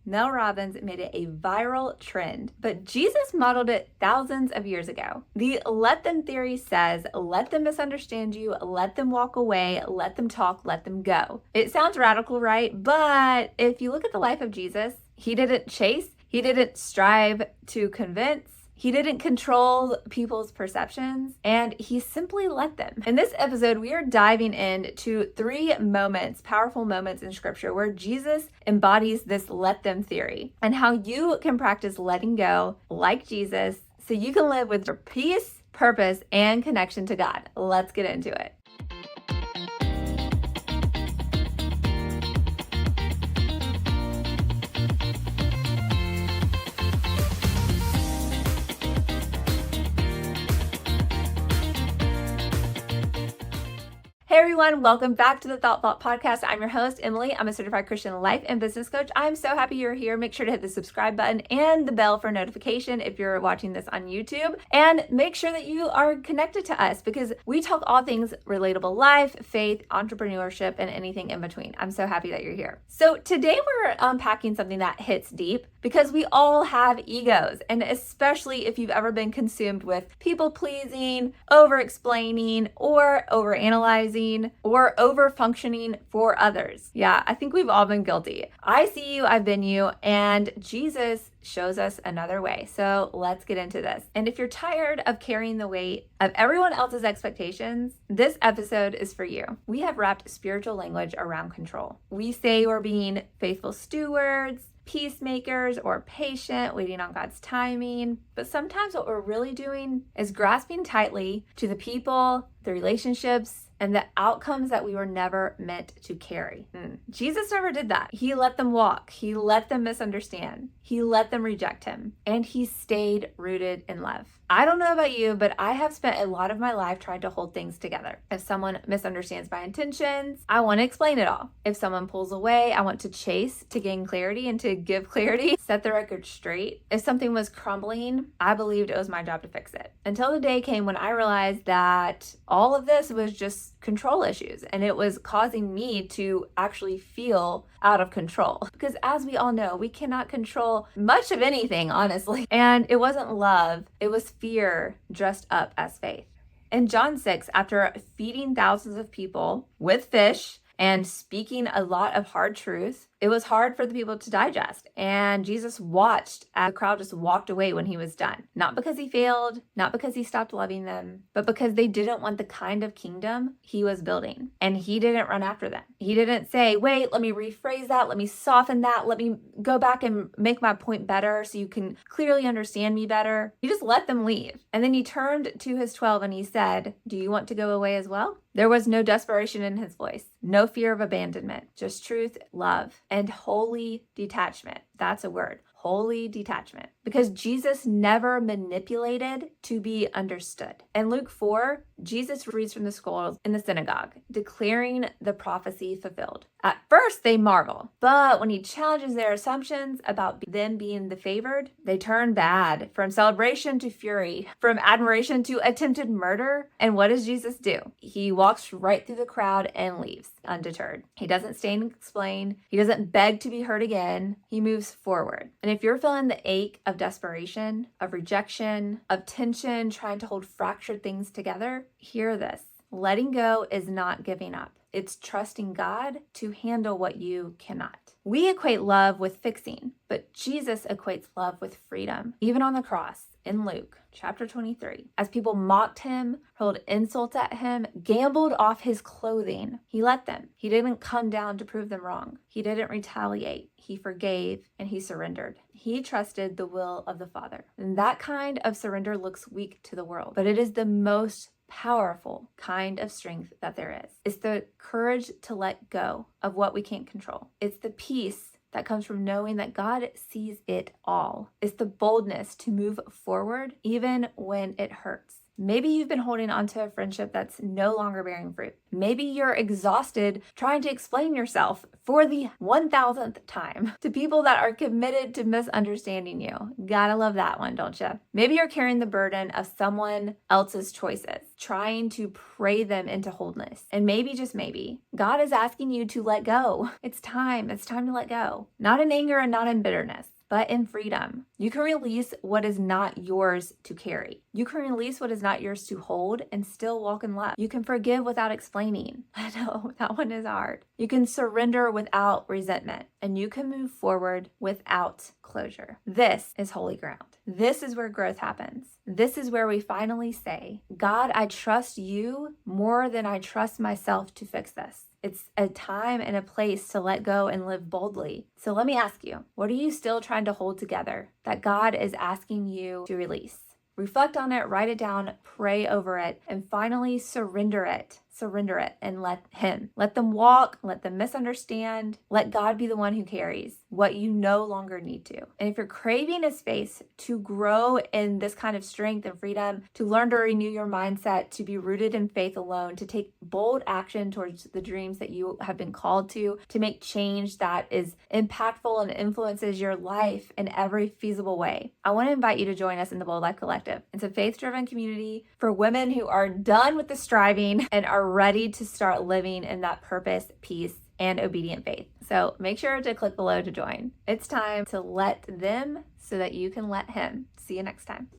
Mel Robbins made it a viral trend, but Jesus modeled it thousands of years ago. The let them theory says, let them misunderstand you, let them walk away, let them talk, let them go. It sounds radical, right? But if you look at the life of Jesus, he didn't chase, he didn't strive to convince, he didn't control people's perceptions, and he simply let them. In this episode, we are diving into 3 moments, powerful moments in scripture where Jesus embodies this let them theory and how you can practice letting go like Jesus so you can live with peace, purpose, and connection to God. Let's get into it. Hey everyone, welcome back to the Thought Podcast. I'm your host, Emily. I'm a certified Christian life and business coach. I'm so happy you're here. Make sure to hit the subscribe button and the bell for notification if you're watching this on YouTube. And make sure that you are connected to us because we talk all things relatable life, faith, entrepreneurship, and anything in between. I'm so happy that you're here. So today we're unpacking something that hits deep because we all have egos. And especially if you've ever been consumed with people pleasing, over explaining, or over analyzing, or over functioning for others. Yeah, I think we've all been guilty. I see you, I've been you, and Jesus shows us another way. So let's get into this. And if you're tired of carrying the weight of everyone else's expectations, this episode is for you. We have wrapped spiritual language around control. We say we're being faithful stewards, peacemakers, or patient, waiting on God's timing. But sometimes what we're really doing is grasping tightly to the people, the relationships, and the outcomes that we were never meant to carry. Jesus never did that. He let them walk. He let them misunderstand. He let them reject him. And he stayed rooted in love. I don't know about you, but I have spent a lot of my life trying to hold things together. If someone misunderstands my intentions, I want to explain it all. If someone pulls away, I want to chase to gain clarity and to give clarity, set the record straight. If something was crumbling, I believed it was my job to fix it. Until the day came when I realized that all of this was just control issues and it was causing me to actually feel out of control. Because as we all know, we cannot control much of anything, honestly. And it wasn't love, it was fear dressed up as faith. In John 6, after feeding thousands of people with fish and speaking a lot of hard truth, it was hard for the people to digest. And Jesus watched as the crowd just walked away when he was done. Not because he failed, not because he stopped loving them, but because they didn't want the kind of kingdom he was building. And he didn't run after them. He didn't say, wait, let me rephrase that. Let me soften that. Let me go back and make my point better so you can clearly understand me better. He just let them leave. And then he turned to his 12 and he said, do you want to go away as well? There was no desperation in his voice, no fear of abandonment, just truth, love, and holy detachment. That's a word. Holy detachment. Because Jesus never manipulated to be understood. In Luke 4, Jesus reads from the scrolls in the synagogue, declaring the prophecy fulfilled. At first, they marvel, but when he challenges their assumptions about them being the favored, they turn bad, from celebration to fury, from admiration to attempted murder. And what does Jesus do? He walks right through the crowd and leaves, undeterred. He doesn't stay and explain. He doesn't beg to be heard again. He moves forward. And if you're feeling the ache of desperation, of rejection, of tension, trying to hold fractured things together, hear this. Letting go is not giving up. It's trusting God to handle what you cannot. We equate love with fixing, but Jesus equates love with freedom. Even on the cross, in Luke chapter 23, as people mocked him, hurled insults at him, gambled off his clothing, he let them. He didn't come down to prove them wrong. He didn't retaliate. He forgave and he surrendered. He trusted the will of the Father. And that kind of surrender looks weak to the world, but it is the most powerful kind of strength that there is. It's the courage to let go of what we can't control. It's the peace that comes from knowing that God sees it all. It's the boldness to move forward even when it hurts. Maybe you've been holding on to a friendship that's no longer bearing fruit. Maybe you're exhausted trying to explain yourself for the 1000th time to people that are committed to misunderstanding you. Gotta love that one, don't you? Maybe you're carrying the burden of someone else's choices. trying to pray them into wholeness. And maybe, just maybe, God is asking you to let go. It's time. It's time to let go. Not in anger and not in bitterness, but in freedom. You can release what is not yours to carry. You can release what is not yours to hold and still walk in love. You can forgive without explaining. I know that one is hard. You can surrender without resentment, and you can move forward without closure. This is holy ground. This is where growth happens. This is where we finally say, God, I trust you more than I trust myself to fix this. It's a time and a place to let go and live boldly. So let me ask you, what are you still trying to hold together that God is asking you to release? Reflect on it, write it down, pray over it, and finally surrender it. Surrender it and let Him. Let them walk, let them misunderstand. Let God be the one who carries what you no longer need to. And if you're craving a space to grow in this kind of strength and freedom, to learn to renew your mindset, to be rooted in faith alone, to take bold action towards the dreams that you have been called to make change that is impactful and influences your life in every feasible way, I want to invite you to join us in the Bold Life Collective. It's a faith-driven community for women who are done with the striving and are ready to start living in that purpose, peace, and obedient faith. So make sure to click below to join. It's time to let them so that you can let Him. See you next time.